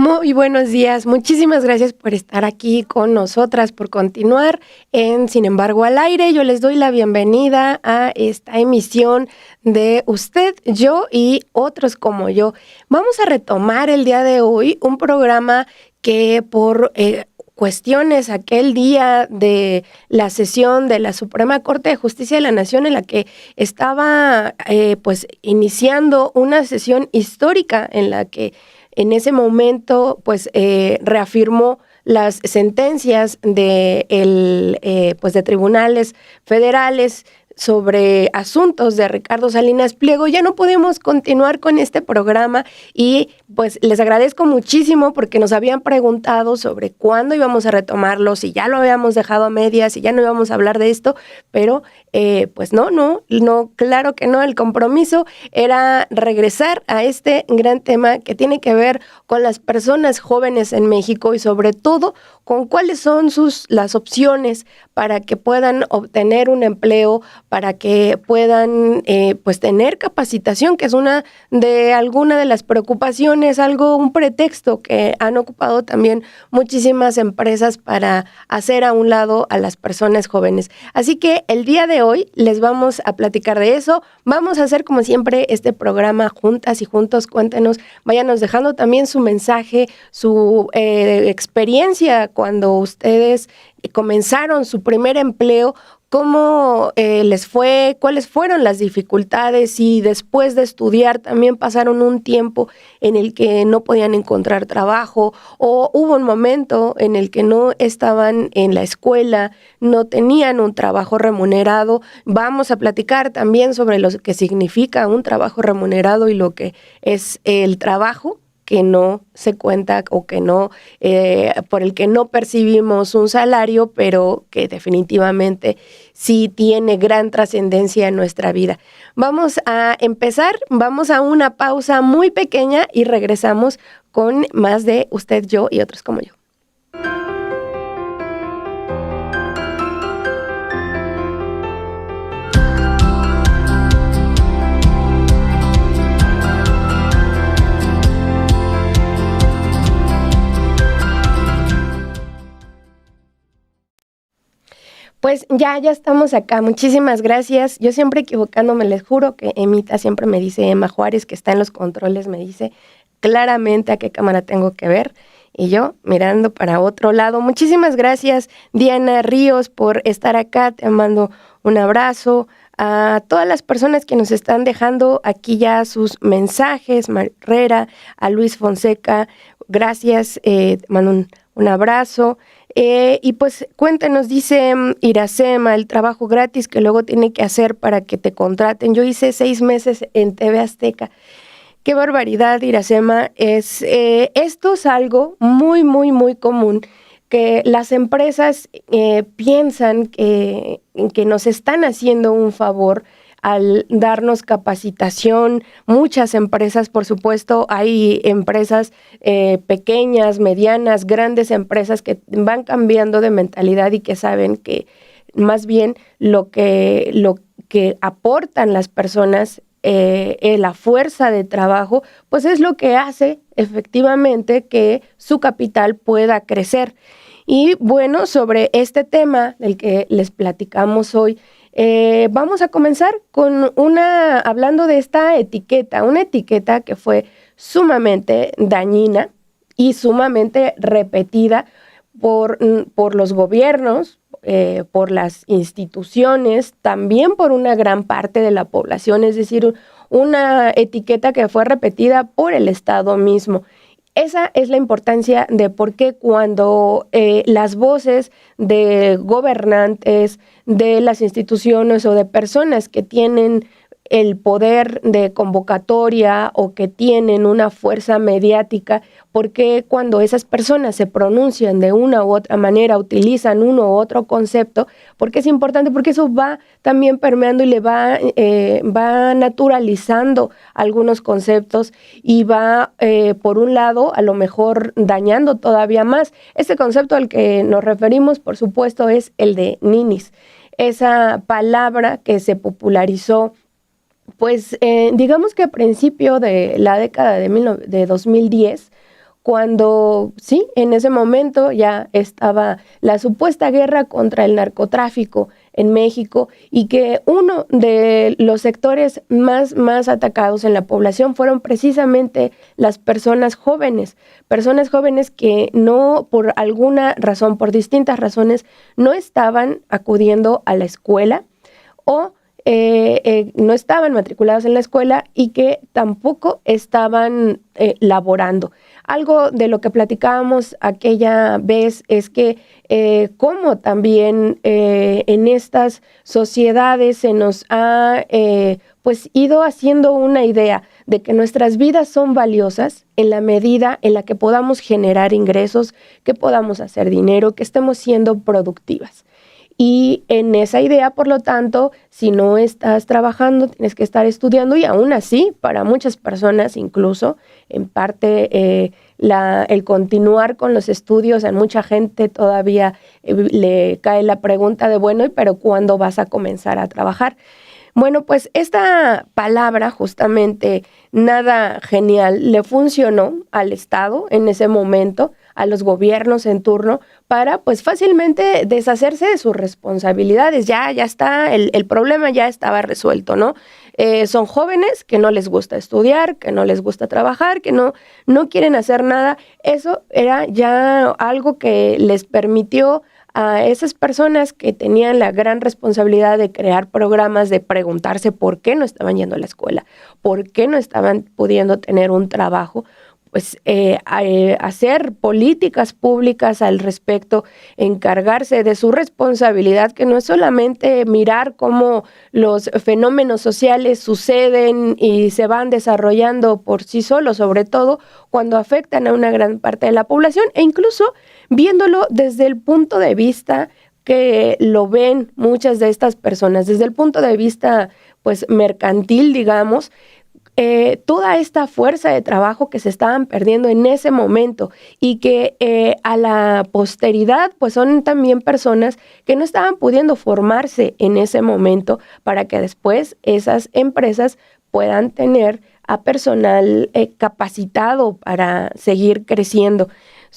Muy buenos días, muchísimas gracias por estar aquí con nosotras, por continuar en Sin embargo al aire. Yo les doy la bienvenida a esta emisión de Usted, Yo y Otros como Yo. Vamos a retomar el día de hoy un programa que por cuestiones aquel día de la sesión de la Suprema Corte de Justicia de la Nación en la que estaba pues iniciando una sesión histórica en la que en ese momento pues reafirmó las sentencias pues de tribunales federales sobre asuntos de Ricardo Salinas Pliego. Ya no podemos continuar con este programa y pues les agradezco muchísimo porque nos habían preguntado sobre cuándo íbamos a retomarlo, si ya lo habíamos dejado a medias, si ya no íbamos a hablar de esto, pero pues no, claro que no. El compromiso era regresar a este gran tema que tiene que ver con las personas jóvenes en México y sobre todo con cuáles son las opciones para que puedan obtener un empleo, para que puedan pues tener capacitación, que es alguna de las preocupaciones, un pretexto que han ocupado también muchísimas empresas para hacer a un lado a las personas jóvenes. Así que el día de hoy les vamos a platicar de eso. Vamos a hacer como siempre este programa juntas y juntos. Cuéntenos, váyanos dejando también su mensaje, su experiencia cuando ustedes comenzaron su primer empleo, cómo les fue, cuáles fueron las dificultades y después de estudiar también pasaron un tiempo en el que no podían encontrar trabajo o hubo un momento en el que no estaban en la escuela, no tenían un trabajo remunerado. Vamos a platicar también sobre lo que significa un trabajo remunerado y lo que es el trabajo que no se cuenta o que no, por el que no percibimos un salario, pero que definitivamente sí tiene gran trascendencia en nuestra vida. Vamos a empezar, vamos a una pausa muy pequeña y regresamos con más de Usted, Yo y Otros como Yo. Pues ya estamos acá. Muchísimas gracias. Yo siempre equivocándome, les juro que Emita siempre me dice, Emma Juárez, que está en los controles, me dice claramente a qué cámara tengo que ver. Y yo mirando para otro lado. Muchísimas gracias, Diana Ríos, por estar acá. Te mando un abrazo. A todas las personas que nos están dejando aquí ya sus mensajes, Mar Herrera, a Luis Fonseca, gracias, te mando un abrazo. Y pues cuéntanos, dice Iracema, el trabajo gratis que luego tiene que hacer para que te contraten. Yo hice 6 meses en TV Azteca. Qué barbaridad, Iracema. Esto es algo muy, muy, muy común, que las empresas piensan que nos están haciendo un favor al darnos capacitación. Muchas empresas, por supuesto, hay empresas pequeñas, medianas, grandes empresas que van cambiando de mentalidad y que saben que más bien lo que aportan las personas, la fuerza de trabajo, pues es lo que hace efectivamente que su capital pueda crecer. Y bueno, sobre este tema del que les platicamos hoy, vamos a comenzar con hablando de esta etiqueta, una etiqueta que fue sumamente dañina y sumamente repetida por los gobiernos, por las instituciones, también por una gran parte de la población, es decir, una etiqueta que fue repetida por el Estado mismo. Esa es la importancia de por qué cuando las voces de gobernantes, de las instituciones o de personas que tienen el poder de convocatoria o que tienen una fuerza mediática, porque cuando esas personas se pronuncian de una u otra manera, utilizan uno u otro concepto, porque es importante, porque eso va también permeando y le va naturalizando algunos conceptos y va, por un lado, a lo mejor dañando todavía más. Este concepto al que nos referimos, por supuesto, es el de ninis. Esa palabra que se popularizó pues digamos que a principio de la década de 2010, cuando sí, en ese momento ya estaba la supuesta guerra contra el narcotráfico en México y que uno de los sectores más atacados en la población fueron precisamente las personas jóvenes que no, por alguna razón, por distintas razones, no estaban acudiendo a la escuela o no estaban matriculados en la escuela y que tampoco estaban laborando. Algo de lo que platicábamos aquella vez es que cómo también en estas sociedades se nos ha pues ido haciendo una idea de que nuestras vidas son valiosas en la medida en la que podamos generar ingresos, que podamos hacer dinero, que estemos siendo productivas. Y en esa idea, por lo tanto, si no estás trabajando, tienes que estar estudiando y aún así, para muchas personas incluso, en parte el continuar con los estudios, a mucha gente todavía le cae la pregunta de, bueno, ¿pero cuándo vas a comenzar a trabajar? Bueno, pues esta palabra justamente nada genial le funcionó al Estado en ese momento, a los gobiernos en turno, para pues fácilmente deshacerse de sus responsabilidades. Ya está, el problema ya estaba resuelto, ¿no? Son jóvenes que no les gusta estudiar, que no les gusta trabajar, que no quieren hacer nada. Eso era ya algo que les permitió a esas personas que tenían la gran responsabilidad de crear programas, de preguntarse por qué no estaban yendo a la escuela, por qué no estaban pudiendo tener un trabajo, pues hacer políticas públicas al respecto, encargarse de su responsabilidad, que no es solamente mirar cómo los fenómenos sociales suceden y se van desarrollando por sí solos, sobre todo cuando afectan a una gran parte de la población, e incluso viéndolo desde el punto de vista que lo ven muchas de estas personas, desde el punto de vista pues mercantil, digamos, toda esta fuerza de trabajo que se estaban perdiendo en ese momento y que a la posteridad pues son también personas que no estaban pudiendo formarse en ese momento para que después esas empresas puedan tener a personal capacitado para seguir creciendo.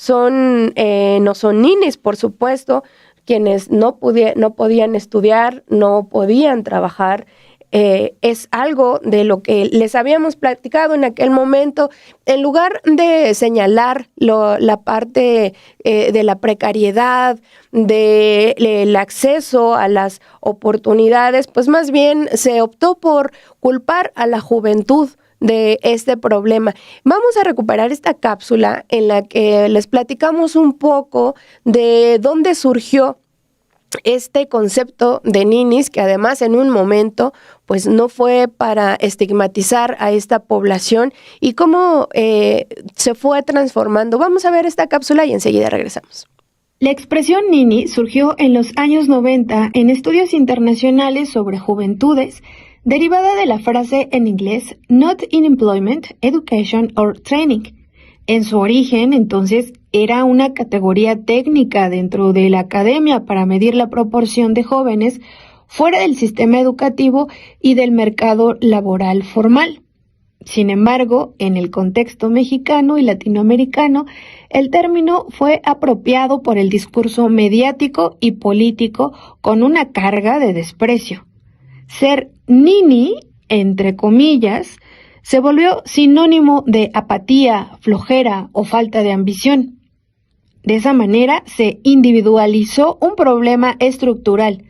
No son ninis, por supuesto, quienes no podían estudiar, no podían trabajar. Es algo de lo que les habíamos platicado en aquel momento. En lugar de señalar la parte de la precariedad, del acceso a las oportunidades, pues más bien se optó por culpar a la juventud de este problema. Vamos a recuperar esta cápsula en la que les platicamos un poco de dónde surgió este concepto de ninis, que además en un momento pues no fue para estigmatizar a esta población y cómo se fue transformando. Vamos a ver esta cápsula y enseguida regresamos. La expresión nini surgió en los años 90 en estudios internacionales sobre juventudes, derivada de la frase en inglés Not in Employment, Education or Training. En su origen, entonces, era una categoría técnica dentro de la academia para medir la proporción de jóvenes fuera del sistema educativo y del mercado laboral formal. Sin embargo, en el contexto mexicano y latinoamericano, el término fue apropiado por el discurso mediático y político con una carga de desprecio. Ser nini, entre comillas, se volvió sinónimo de apatía, flojera o falta de ambición. De esa manera se individualizó un problema estructural,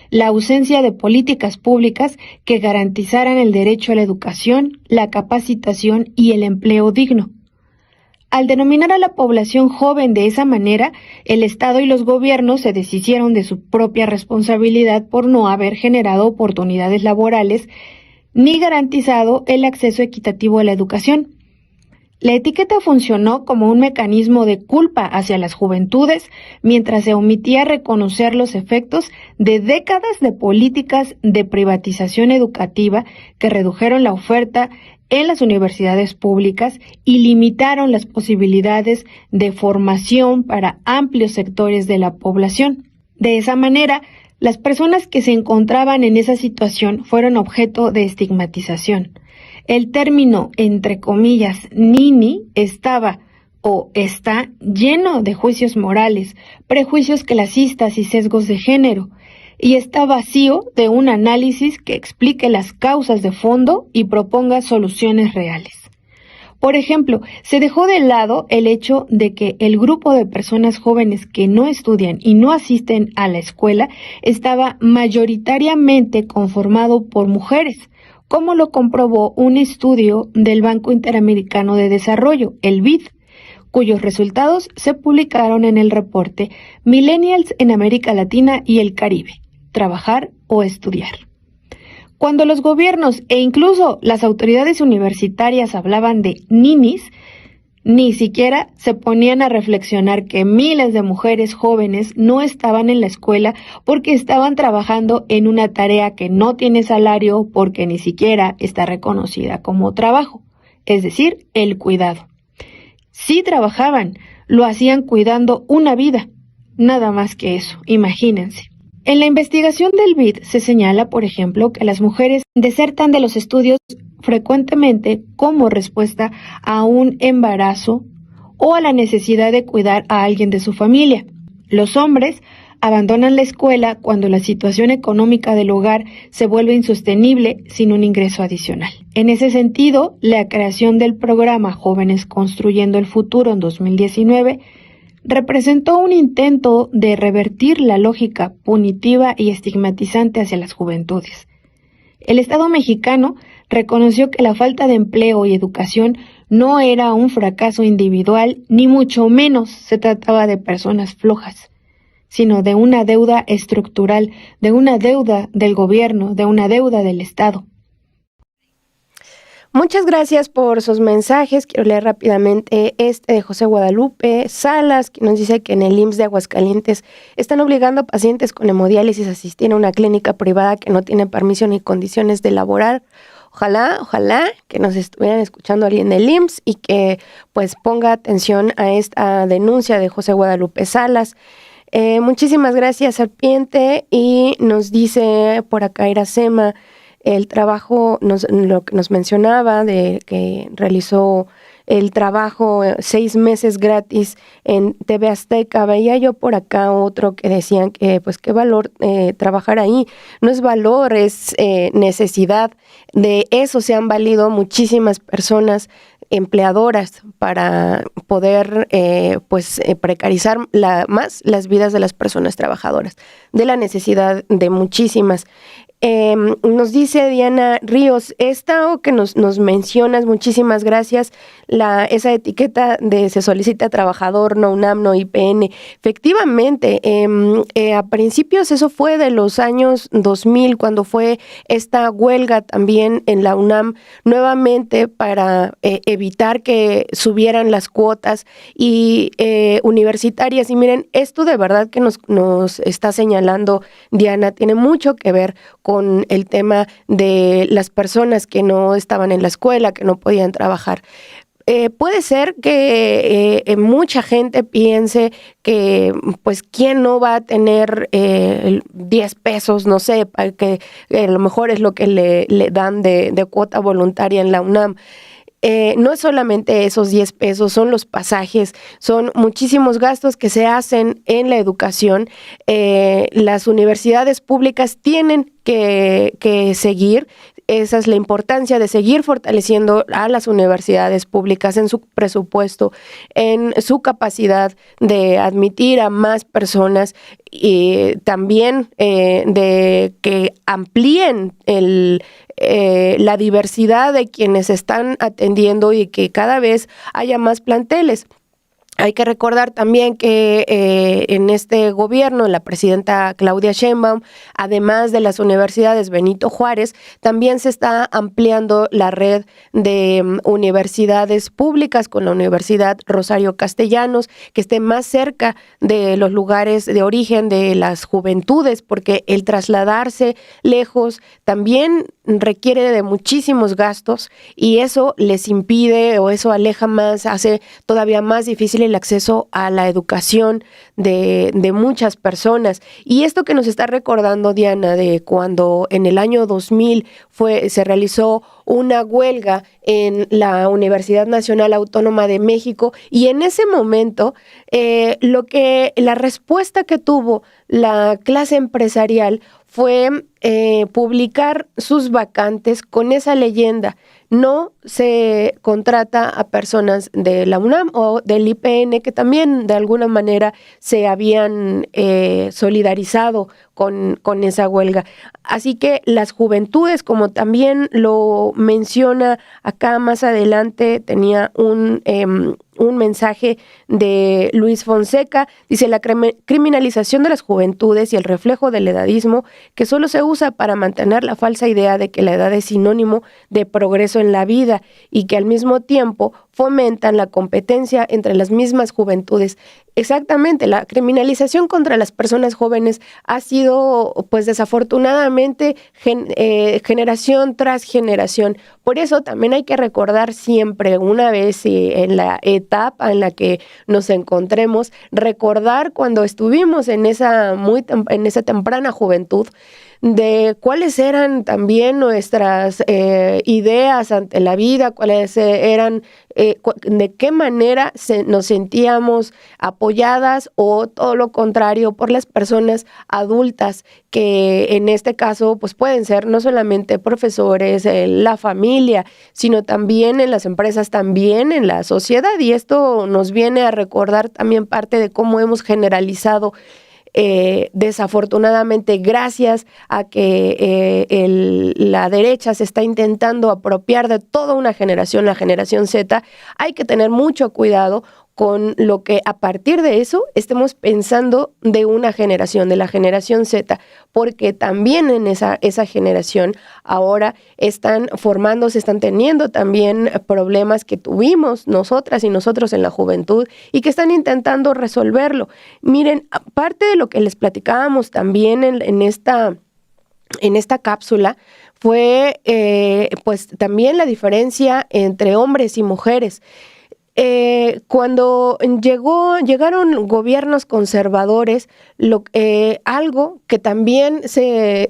la ausencia de políticas públicas que garantizaran el derecho a la educación, la capacitación y el empleo digno. Al denominar a la población joven de esa manera, el Estado y los gobiernos se deshicieron de su propia responsabilidad por no haber generado oportunidades laborales ni garantizado el acceso equitativo a la educación. La etiqueta funcionó como un mecanismo de culpa hacia las juventudes, mientras se omitía reconocer los efectos de décadas de políticas de privatización educativa que redujeron la oferta en las universidades públicas y limitaron las posibilidades de formación para amplios sectores de la población. De esa manera, las personas que se encontraban en esa situación fueron objeto de estigmatización. El término, entre comillas, nini, estaba, o está lleno de juicios morales, prejuicios clasistas y sesgos de género, y está vacío de un análisis que explique las causas de fondo y proponga soluciones reales. Por ejemplo, se dejó de lado el hecho de que el grupo de personas jóvenes que no estudian y no asisten a la escuela estaba mayoritariamente conformado por mujeres, como lo comprobó un estudio del Banco Interamericano de Desarrollo, el BID, cuyos resultados se publicaron en el reporte Millennials en América Latina y el Caribe, trabajar o estudiar. Cuando los gobiernos e incluso las autoridades universitarias hablaban de ninis, ni siquiera se ponían a reflexionar que miles de mujeres jóvenes no estaban en la escuela porque estaban trabajando en una tarea que no tiene salario porque ni siquiera está reconocida como trabajo, es decir, el cuidado. Sí trabajaban, lo hacían cuidando una vida, nada más que eso, imagínense. En la investigación del BID se señala, por ejemplo, que las mujeres desertan de los estudios frecuentemente como respuesta a un embarazo o a la necesidad de cuidar a alguien de su familia. Los hombres abandonan la escuela cuando la situación económica del hogar se vuelve insostenible sin un ingreso adicional. En ese sentido, la creación del programa Jóvenes Construyendo el Futuro en 2019 representó un intento de revertir la lógica punitiva y estigmatizante hacia las juventudes. El Estado mexicano reconoció que la falta de empleo y educación no era un fracaso individual, ni mucho menos se trataba de personas flojas, sino de una deuda estructural, de una deuda del gobierno, de una deuda del Estado. Muchas gracias por sus mensajes. Quiero leer rápidamente este de José Guadalupe Salas, que nos dice que en el IMSS de Aguascalientes están obligando a pacientes con hemodiálisis a asistir a una clínica privada que no tiene permiso ni condiciones de laborar. Ojalá que nos estuvieran escuchando alguien del IMSS y que pues ponga atención a esta denuncia de José Guadalupe Salas. Muchísimas gracias, Serpiente. Y nos dice por acá Iracema, el trabajo, lo que nos mencionaba de que realizó el trabajo 6 meses gratis en TV Azteca. Veía yo por acá otro que decían que pues qué valor trabajar ahí. No es valor, es necesidad. De eso se han valido muchísimas personas empleadoras para poder precarizar más las vidas de las personas trabajadoras, de la necesidad de muchísimas. Nos dice Diana Ríos, esta que nos mencionas, muchísimas gracias, esa etiqueta de se solicita trabajador, no UNAM, no IPN. Efectivamente, a principios, eso fue de los años 2000, cuando fue esta huelga también en la UNAM, nuevamente para evitar que subieran las cuotas y universitarias. Y miren, esto de verdad que nos está señalando Diana, tiene mucho que ver con el tema de las personas que no estaban en la escuela, que no podían trabajar. Puede ser que mucha gente piense que, pues, ¿quién no va a tener 10 pesos? No sé, para que a lo mejor es lo que le dan de cuota voluntaria en la UNAM. No es solamente esos 10 pesos, son los pasajes, son muchísimos gastos que se hacen en la educación. Las universidades públicas tienen que seguir. Esa es la importancia de seguir fortaleciendo a las universidades públicas en su presupuesto, en su capacidad de admitir a más personas y también de que amplíen la diversidad de quienes están atendiendo y que cada vez haya más planteles. Hay que recordar también que en este gobierno, la presidenta Claudia Sheinbaum, además de las universidades Benito Juárez, también se está ampliando la red de universidades públicas con la Universidad Rosario Castellanos, que esté más cerca de los lugares de origen de las juventudes, porque el trasladarse lejos también requiere de muchísimos gastos y eso les impide o eso aleja más, hace todavía más difícil el acceso a la educación de muchas personas. Y esto que nos está recordando Diana, de cuando en el año 2000 se realizó una huelga en la Universidad Nacional Autónoma de México, y en ese momento la respuesta que tuvo la clase empresarial fue publicar sus vacantes con esa leyenda: no se contrata a personas de la UNAM o del IPN, que también de alguna manera se habían solidarizado con esa huelga. Así que las juventudes, como también lo menciona acá más adelante, tenía un mensaje de Luis Fonseca, dice: la criminalización de las juventudes y el reflejo del edadismo, que solo se usa para mantener la falsa idea de que la edad es sinónimo de progreso en la vida, y que al mismo tiempo fomentan la competencia entre las mismas juventudes. Exactamente, la criminalización contra las personas jóvenes ha sido, pues desafortunadamente, generación tras generación. Por eso también hay que recordar siempre, una vez en la etapa en la que nos encontremos, recordar cuando estuvimos en esa temprana juventud, de cuáles eran también nuestras ideas ante la vida, cuáles eran, de qué manera nos sentíamos apoyadas, o todo lo contrario, por las personas adultas, que en este caso pues pueden ser no solamente profesores, la familia, sino también en las empresas, también en la sociedad. Y esto nos viene a recordar también parte de cómo hemos generalizado, desafortunadamente, gracias a que la derecha se está intentando apropiar de toda una generación, la generación Z. Hay que tener mucho cuidado con lo que a partir de eso estemos pensando de una generación, de la generación Z, porque también en esa generación ahora están formándose, están teniendo también problemas que tuvimos nosotras y nosotros en la juventud, y que están intentando resolverlo. Miren, aparte de lo que les platicábamos también en esta cápsula, fue pues también la diferencia entre hombres y mujeres. Cuando llegaron gobiernos conservadores, algo que también se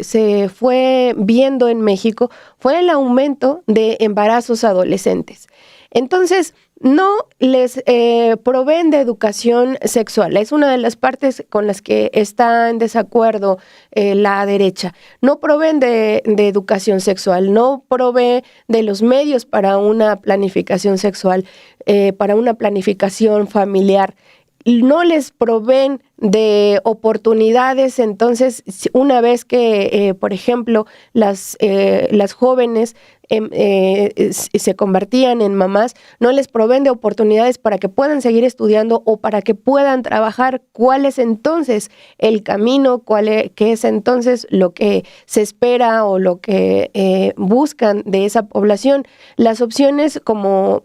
fue viendo en México fue el aumento de embarazos adolescentes. Entonces, no les proveen de educación sexual. Es una de las partes con las que está en desacuerdo la derecha. No proveen de educación sexual, no provee de los medios para una planificación sexual, para una planificación familiar. No les proveen de oportunidades. Entonces, una vez que, por ejemplo, las jóvenes se convertían en mamás, no les proveen de oportunidades para que puedan seguir estudiando o para que puedan trabajar. ¿Cuál es entonces el camino? ¿Qué es entonces lo que se espera o lo que buscan de esa población? Las opciones, como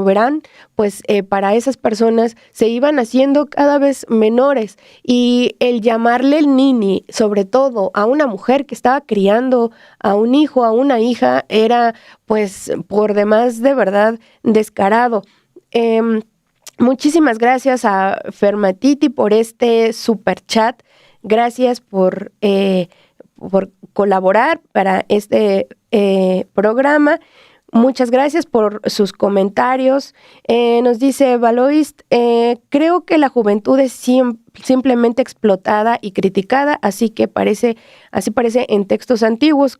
verán, pues para esas personas se iban haciendo cada vez menores, y el llamarle el nini, sobre todo a una mujer que estaba criando a un hijo, a una hija, era pues por demás de verdad descarado. Muchísimas gracias a Fermatiti por este super chat. Gracias por colaborar para este programa. Muchas gracias por sus comentarios. Nos dice Valoist: creo que la juventud es simplemente explotada y criticada, así parece en textos antiguos.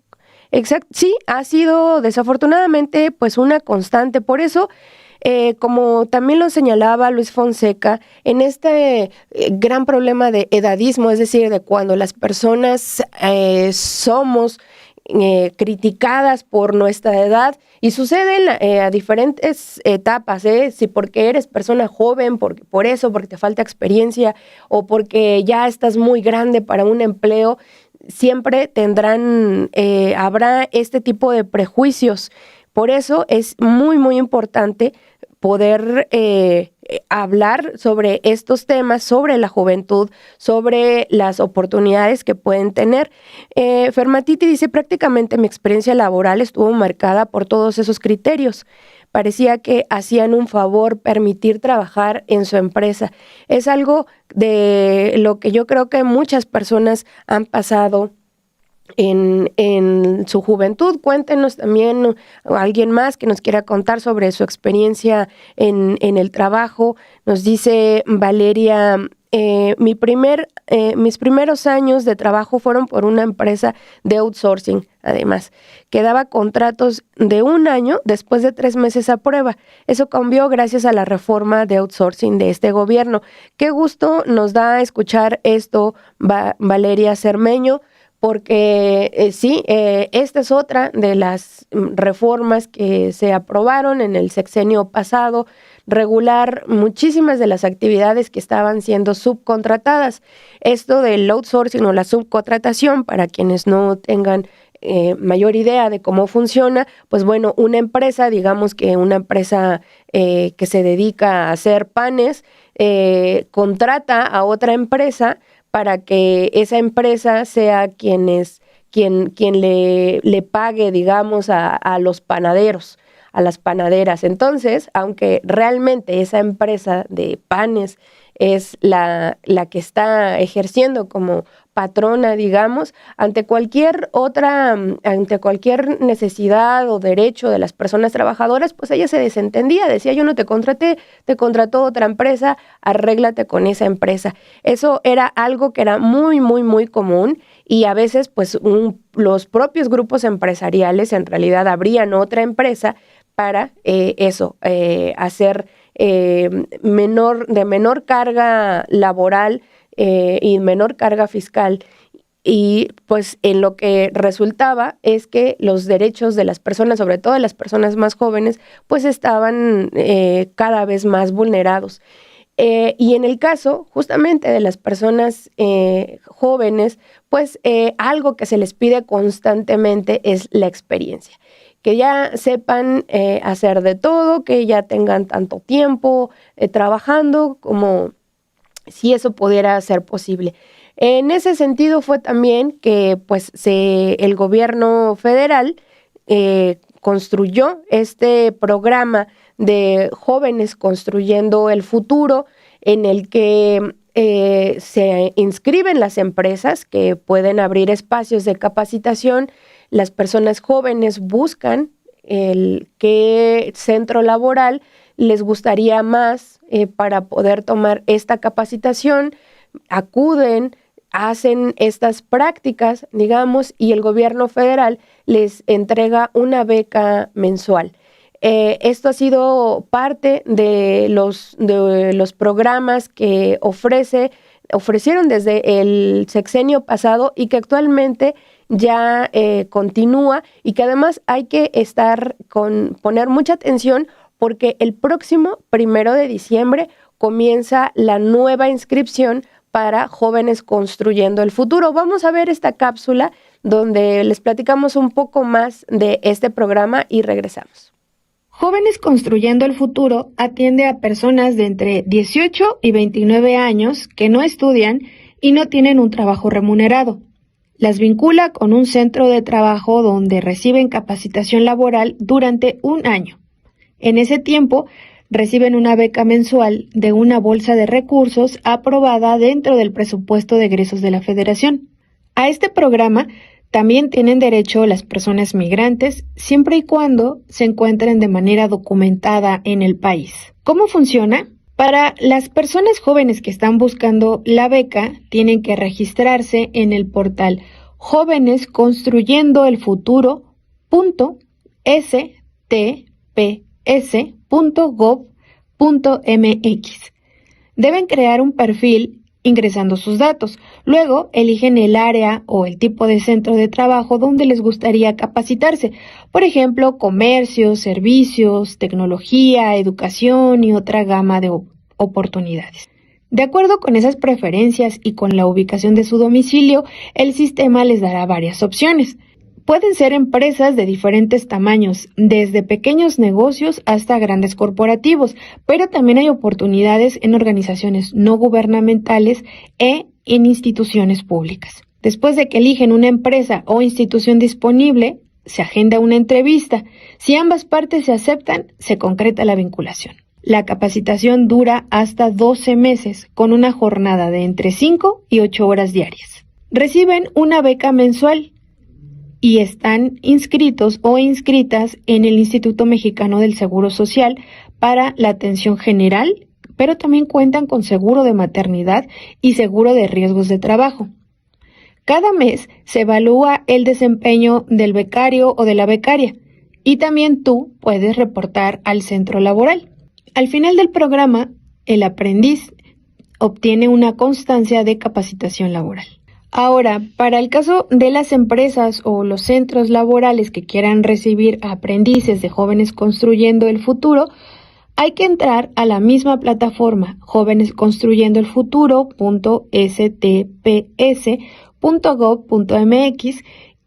Exacto, sí, ha sido desafortunadamente pues una constante. Por eso, como también lo señalaba Luis Fonseca, en este gran problema de edadismo, es decir, de cuando las personas somos criticadas por nuestra edad, y suceden a diferentes etapas, si porque eres persona joven, porque te falta experiencia, o porque ya estás muy grande para un empleo, siempre habrá este tipo de prejuicios. Por eso es muy, muy importante poder hablar sobre estos temas, sobre la juventud, sobre las oportunidades que pueden tener. Fermatiti dice: prácticamente mi experiencia laboral estuvo marcada por todos esos criterios. parecía que hacían un favor permitir trabajar en su empresa. Es algo de lo que yo creo que muchas personas han pasado en su juventud. Cuéntenos también alguien más que nos quiera contar sobre su experiencia en el trabajo. Nos dice Valeria, mis primeros años de trabajo fueron por una empresa de outsourcing, además, que daba contratos de 1 año después de 3 meses a prueba. Eso cambió gracias a la reforma de outsourcing de este gobierno. Qué gusto nos da escuchar esto, Valeria Cermeño, porque sí, esta es otra de las reformas que se aprobaron en el sexenio pasado, regular muchísimas de las actividades que estaban siendo subcontratadas. Esto del outsourcing o la subcontratación, para quienes no tengan mayor idea de cómo funciona, pues bueno, una empresa, digamos que una empresa que se dedica a hacer panes, contrata a otra empresa para que esa empresa sea quien le pague, digamos, a los panaderos, a las panaderas. Entonces, aunque realmente esa empresa de panes es la que está ejerciendo como patrona, digamos, ante cualquier necesidad o derecho de las personas trabajadoras, pues ella se desentendía, decía: yo no te contraté, te contrató otra empresa, arréglate con esa empresa. Eso era algo que era muy, muy, muy común, y a veces pues los propios grupos empresariales en realidad abrían otra empresa para hacer de menor carga laboral y menor carga fiscal. Y pues en lo que resultaba es que los derechos de las personas, sobre todo de las personas más jóvenes, pues estaban cada vez más vulnerados. Y en el caso justamente de las personas jóvenes, pues algo que se les pide constantemente es la experiencia. Que ya sepan hacer de todo, que ya tengan tanto tiempo trabajando como si eso pudiera ser posible. En ese sentido fue también que pues el gobierno federal construyó este programa de Jóvenes Construyendo el Futuro, en el que se inscriben las empresas que pueden abrir espacios de capacitación. Las personas jóvenes buscan qué centro laboral les gustaría más para poder tomar esta capacitación, acuden, hacen estas prácticas, digamos, y el gobierno federal les entrega una beca mensual. Esto ha sido parte de los programas que ofrecieron desde el sexenio pasado y que actualmente ya continúa, y que además hay que poner mucha atención, porque el próximo 1 de diciembre comienza la nueva inscripción para Jóvenes Construyendo el Futuro. Vamos a ver esta cápsula donde les platicamos un poco más de este programa y regresamos. Jóvenes Construyendo el Futuro atiende a personas de entre 18 y 29 años que no estudian y no tienen un trabajo remunerado. Las vincula con un centro de trabajo donde reciben capacitación laboral durante 1 año. En ese tiempo, reciben una beca mensual de una bolsa de recursos aprobada dentro del presupuesto de egresos de la Federación. A este programa también tienen derecho las personas migrantes, siempre y cuando se encuentren de manera documentada en el país. ¿Cómo funciona? Para las personas jóvenes que están buscando la beca, tienen que registrarse en el portal jovenesconstruyendoelfuturo.stps.gov.mx. Deben crear un perfil ingresando sus datos. Luego eligen el área o el tipo de centro de trabajo donde les gustaría capacitarse. Por ejemplo, comercio, servicios, tecnología, educación y otra gama de oportunidades. De acuerdo con esas preferencias y con la ubicación de su domicilio, el sistema les dará varias opciones. Pueden ser empresas de diferentes tamaños, desde pequeños negocios hasta grandes corporativos, pero también hay oportunidades en organizaciones no gubernamentales e en instituciones públicas. Después de que eligen una empresa o institución disponible, se agenda una entrevista. Si ambas partes se aceptan, se concreta la vinculación. La capacitación dura hasta 12 meses, con una jornada de entre 5 y 8 horas diarias. Reciben una beca mensual y están inscritos o inscritas en el Instituto Mexicano del Seguro Social para la atención general, pero también cuentan con seguro de maternidad y seguro de riesgos de trabajo. Cada mes se evalúa el desempeño del becario o de la becaria y también tú puedes reportar al centro laboral. Al final del programa, el aprendiz obtiene una constancia de capacitación laboral. Ahora, para el caso de las empresas o los centros laborales que quieran recibir a aprendices de jóvenes construyendo el futuro, hay que entrar a la misma plataforma jovenesconstruyendoelfuturo.stps.gov.mx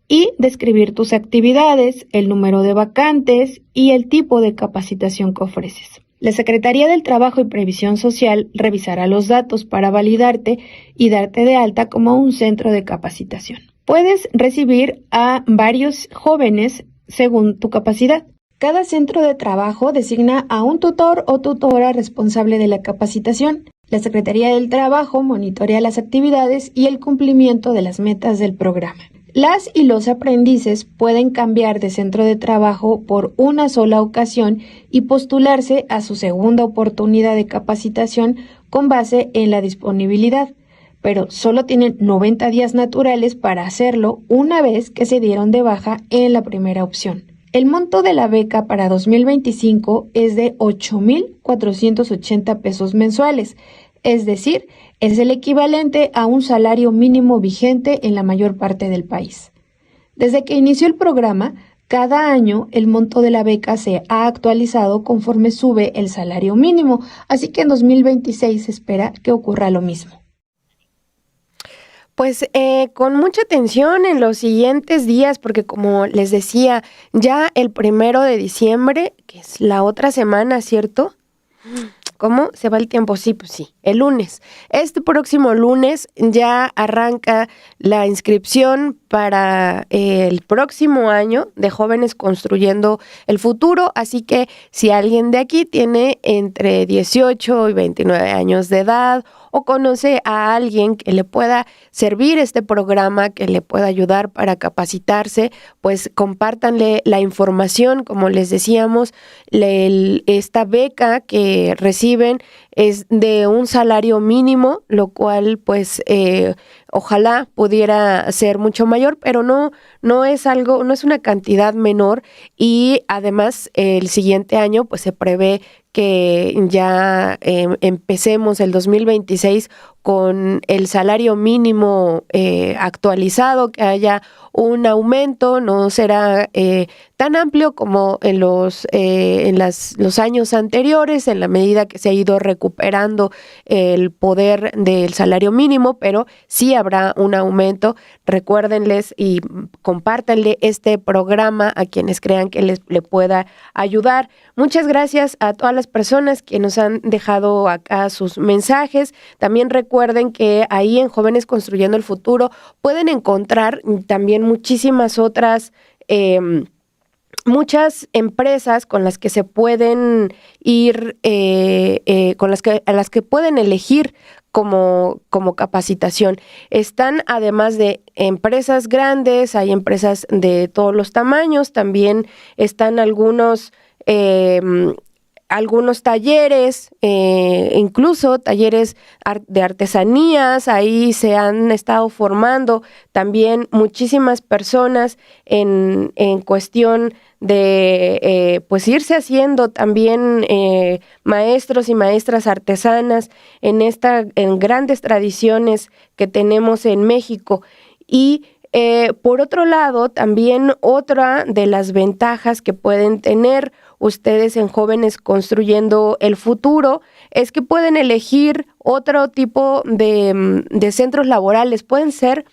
y describir tus actividades, el número de vacantes y el tipo de capacitación que ofreces. La Secretaría del Trabajo y Previsión Social revisará los datos para validarte y darte de alta como un centro de capacitación. Puedes recibir a varios jóvenes según tu capacidad. Cada centro de trabajo designa a un tutor o tutora responsable de la capacitación. La Secretaría del Trabajo monitorea las actividades y el cumplimiento de las metas del programa. Las y los aprendices pueden cambiar de centro de trabajo por una sola ocasión y postularse a su segunda oportunidad de capacitación con base en la disponibilidad, pero solo tienen 90 días naturales para hacerlo una vez que se dieron de baja en la primera opción. El monto de la beca para 2025 es de 8,480 pesos mensuales, es decir, es el equivalente a un salario mínimo vigente en la mayor parte del país. Desde que inició el programa, cada año el monto de la beca se ha actualizado conforme sube el salario mínimo, así que en 2026 se espera que ocurra lo mismo. Pues con mucha atención en los siguientes días, porque como les decía, ya el 1 de diciembre, que es la otra semana, ¿cierto? ¿Cómo se va el tiempo? Sí, pues sí, el lunes. Este próximo lunes ya arranca la inscripción para el próximo año de Jóvenes Construyendo el Futuro, así que si alguien de aquí tiene entre 18 y 29 años de edad o conoce a alguien que le pueda servir este programa, que le pueda ayudar para capacitarse, pues compártanle la información. Como les decíamos, esta beca que reciben es de un salario mínimo, lo cual pues ojalá pudiera ser mucho mayor, pero no es una cantidad menor, y además el siguiente año pues se prevé que ya empecemos el 2026 con el salario mínimo actualizado, que haya un aumento. No será tan amplio como en los años anteriores, en la medida que se ha ido recuperando el poder del salario mínimo, pero sí habrá un aumento. Recuérdenles y compártanle este programa a quienes crean que le pueda ayudar. Muchas gracias a todas las personas que nos han dejado acá sus mensajes. También recuerden que ahí en Jóvenes Construyendo el Futuro pueden encontrar también muchísimas otras muchas empresas con las que se pueden ir, a las que pueden elegir como capacitación. Están, además de empresas grandes, hay empresas de todos los tamaños. También están algunos talleres, incluso talleres de artesanías. Ahí se han estado formando también muchísimas personas en cuestión de pues irse haciendo también maestros y maestras artesanas en grandes tradiciones que tenemos en México. Y por otro lado, también otra de las ventajas que pueden tener ustedes en Jóvenes Construyendo el Futuro es que pueden elegir otro tipo de centros laborales. Pueden ser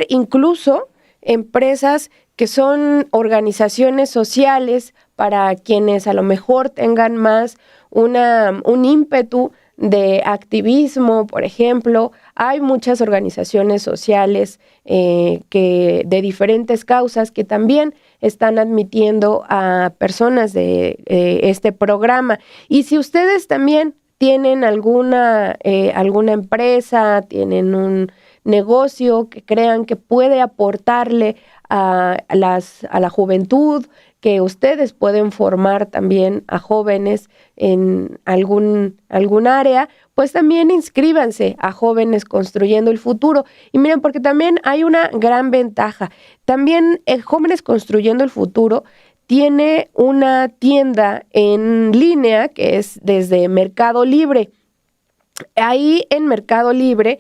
incluso empresas que son organizaciones sociales para quienes a lo mejor tengan más un ímpetu de activismo, por ejemplo. Hay muchas organizaciones sociales que de diferentes causas que también están admitiendo a personas de este programa. Y si ustedes también tienen alguna empresa, tienen un negocio que crean que puede aportarle a la juventud, que ustedes pueden formar también a jóvenes en algún área, pues también inscríbanse a Jóvenes Construyendo el Futuro. Y miren, porque también hay una gran ventaja. También Jóvenes Construyendo el Futuro tiene una tienda en línea que es desde Mercado Libre. Ahí en Mercado Libre,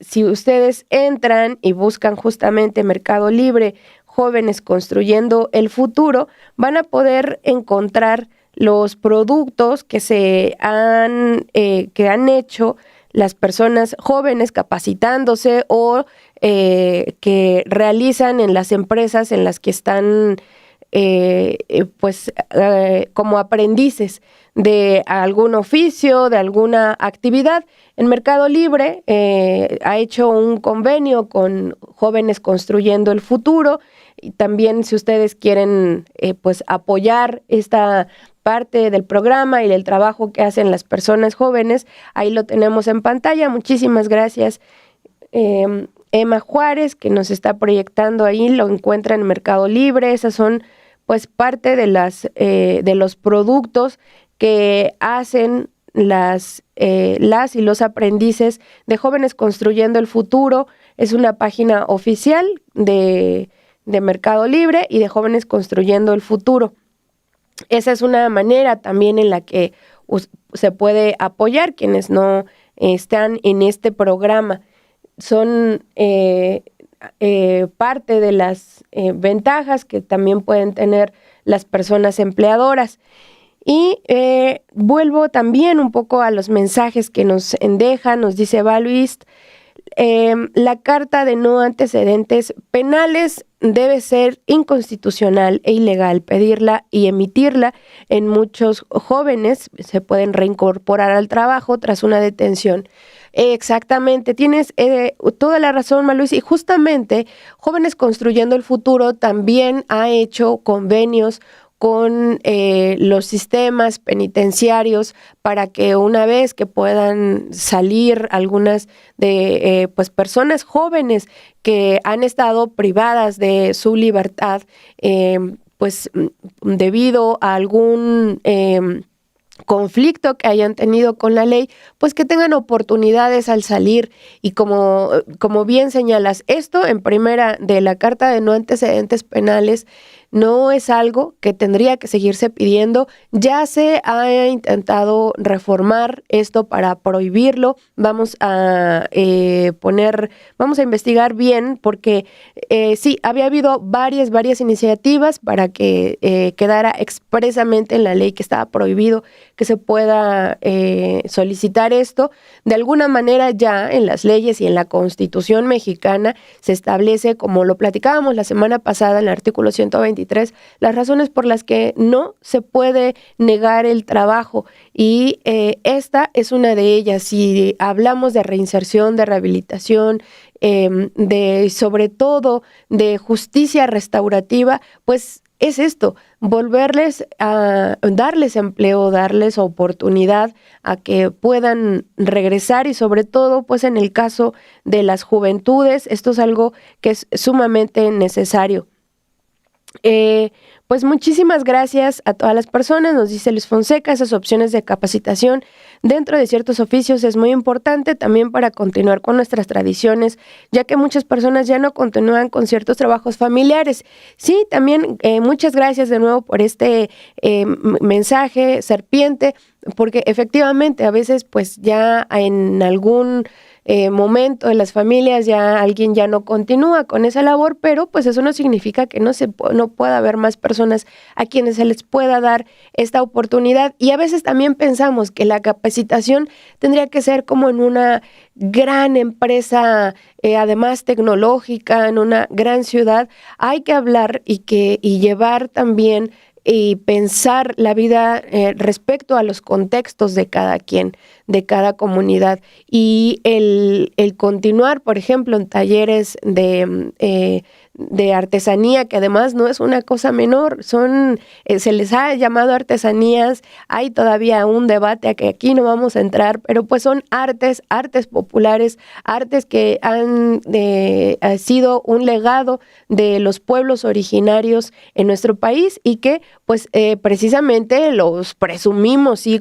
si ustedes entran y buscan justamente Mercado Libre, Jóvenes Construyendo el Futuro, van a poder encontrar los productos que han hecho las personas jóvenes capacitándose o que realizan en las empresas en las que están como aprendices de algún oficio, de actividad actividad. En Mercado Libre ha hecho un convenio con Jóvenes Construyendo el Futuro, y también si ustedes quieren apoyar esta parte del programa y del trabajo que hacen las personas jóvenes, ahí lo tenemos en pantalla. Muchísimas gracias, Emma Juárez, que nos está proyectando ahí, lo encuentra en Mercado Libre. Esas son pues parte de los productos que hacen las y los aprendices de Jóvenes Construyendo el Futuro. Es una página oficial de Mercado Libre y de Jóvenes Construyendo el Futuro. Esa es una manera también en la que se puede apoyar quienes no están en este programa. Son parte de las ventajas que también pueden tener las personas empleadoras. Y vuelvo también un poco a los mensajes que nos deja, nos dice Valuist. La carta de no antecedentes penales debe ser inconstitucional e ilegal. Pedirla y emitirla en muchos jóvenes se pueden reincorporar al trabajo tras una detención. Exactamente, tienes toda la razón, Maluis, y justamente Jóvenes Construyendo el Futuro también ha hecho convenios con los sistemas penitenciarios para que una vez que puedan salir algunas de personas jóvenes que han estado privadas de su libertad debido a algún conflicto que hayan tenido con la ley, pues que tengan oportunidades al salir. Y como bien señalas, esto en primera de la Carta de No Antecedentes Penales no es algo que tendría que seguirse pidiendo. Ya se ha intentado reformar esto para prohibirlo. Vamos a investigar bien, porque sí, había habido varias iniciativas para que quedara expresamente en la ley que estaba prohibido que se pueda solicitar esto. De alguna manera ya en las leyes y en la Constitución mexicana se establece, como lo platicábamos la semana pasada en el artículo 123, las razones por las que no se puede negar el trabajo, y esta es una de ellas. Si hablamos de reinserción, de rehabilitación, sobre todo de justicia restaurativa, pues es esto, volverles a darles empleo, darles oportunidad a que puedan regresar, y sobre todo pues en el caso de las juventudes, esto es algo que es sumamente necesario. Pues muchísimas gracias a todas las personas, nos dice Luis Fonseca. Esas opciones de capacitación dentro de ciertos oficios es muy importante también para continuar con nuestras tradiciones, ya que muchas personas ya no continúan con ciertos trabajos familiares. Sí, también muchas gracias de nuevo por este mensaje, Serpiente, porque efectivamente a veces pues ya en algún momento en las familias ya alguien ya no continúa con esa labor, pero pues eso no significa que no pueda haber más personas a quienes se les pueda dar esta oportunidad. Y a veces también pensamos que la capacitación tendría que ser como en una gran empresa, además tecnológica, en una gran ciudad. Hay que hablar y llevar también y pensar la vida respecto a los contextos de cada quien, de cada comunidad. Y el continuar, por ejemplo, en talleres de artesanía, que además no es una cosa menor, se les ha llamado artesanías, hay todavía un debate a que aquí no vamos a entrar, pero pues son artes populares, artes que han sido un legado de los pueblos originarios en nuestro país y que pues precisamente los presumimos, ¿sí?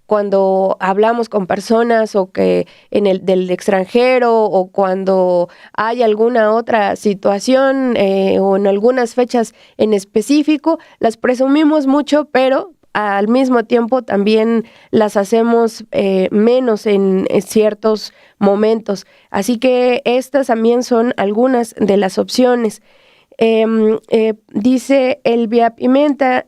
Cuando hablamos con personas o que del extranjero o cuando hay alguna otra situación o en algunas fechas en específico, las presumimos mucho, pero al mismo tiempo también las hacemos menos en ciertos momentos. Así que estas también son algunas de las opciones. Dice Elvia Pimenta,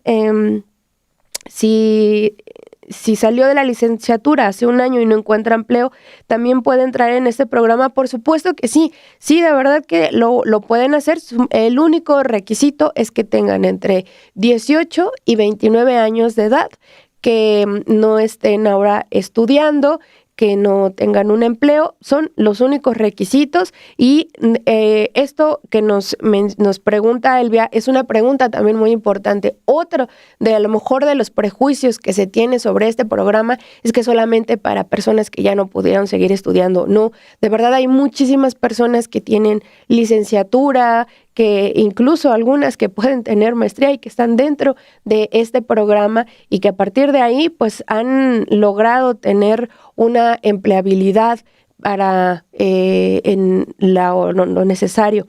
si salió de la licenciatura hace un año y no encuentra empleo, ¿también puede entrar en este programa? Por supuesto que sí, de verdad que lo pueden hacer. El único requisito es que tengan entre 18 y 29 años de edad, que no estén ahora estudiando, que no tengan un empleo, son los únicos requisitos. Y esto que nos pregunta Elvia es una pregunta también muy importante. Otro de a lo mejor de los prejuicios que se tiene sobre este programa es que solamente para personas que ya no pudieron seguir estudiando. No, de verdad hay muchísimas personas que tienen licenciatura, que incluso algunas que pueden tener maestría y que están dentro de este programa y que a partir de ahí pues han logrado tener una empleabilidad para en lo necesario.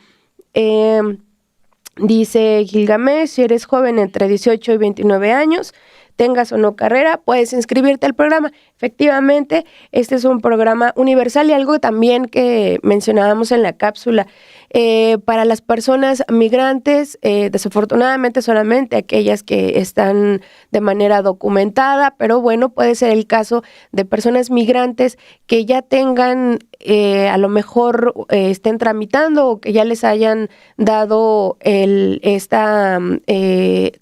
Dice Gilgamesh, si eres joven entre 18 y 29 años, tengas o no carrera, puedes inscribirte al programa. Efectivamente, este es un programa universal y algo también que mencionábamos en la cápsula. Para las personas migrantes, desafortunadamente solamente aquellas que están de manera documentada, pero bueno, puede ser el caso de personas migrantes que ya tengan, a lo mejor estén tramitando o que ya les hayan dado esta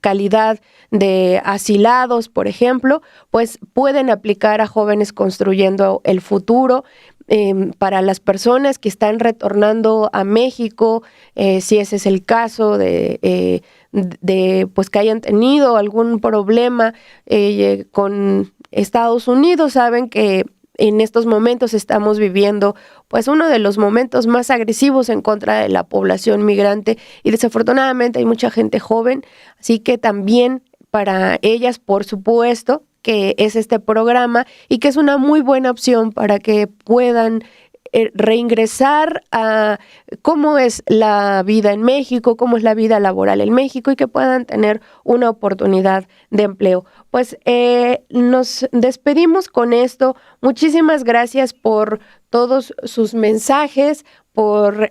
calidad de asilados, por ejemplo, pues pueden aplicar a Jóvenes Construyendo el Futuro. Para las personas que están retornando a México, si ese es el caso de pues que hayan tenido algún problema con Estados Unidos, saben que en estos momentos estamos viviendo pues uno de los momentos más agresivos en contra de la población migrante y desafortunadamente hay mucha gente joven, así que también para ellas, por supuesto, que es este programa y que es una muy buena opción para que puedan reingresar a cómo es la vida en México, cómo es la vida laboral en México y que puedan tener una oportunidad de empleo. Pues nos despedimos con esto. Muchísimas gracias por todos sus mensajes, por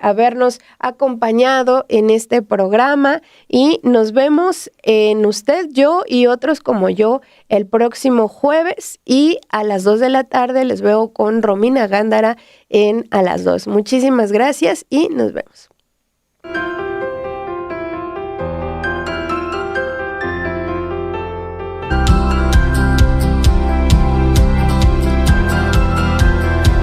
habernos acompañado en este programa y nos vemos en Usted, Yo y Otros como Yo el próximo jueves y a las 2 de la tarde les veo con Romina Gándara en A las 2. Muchísimas gracias y nos vemos.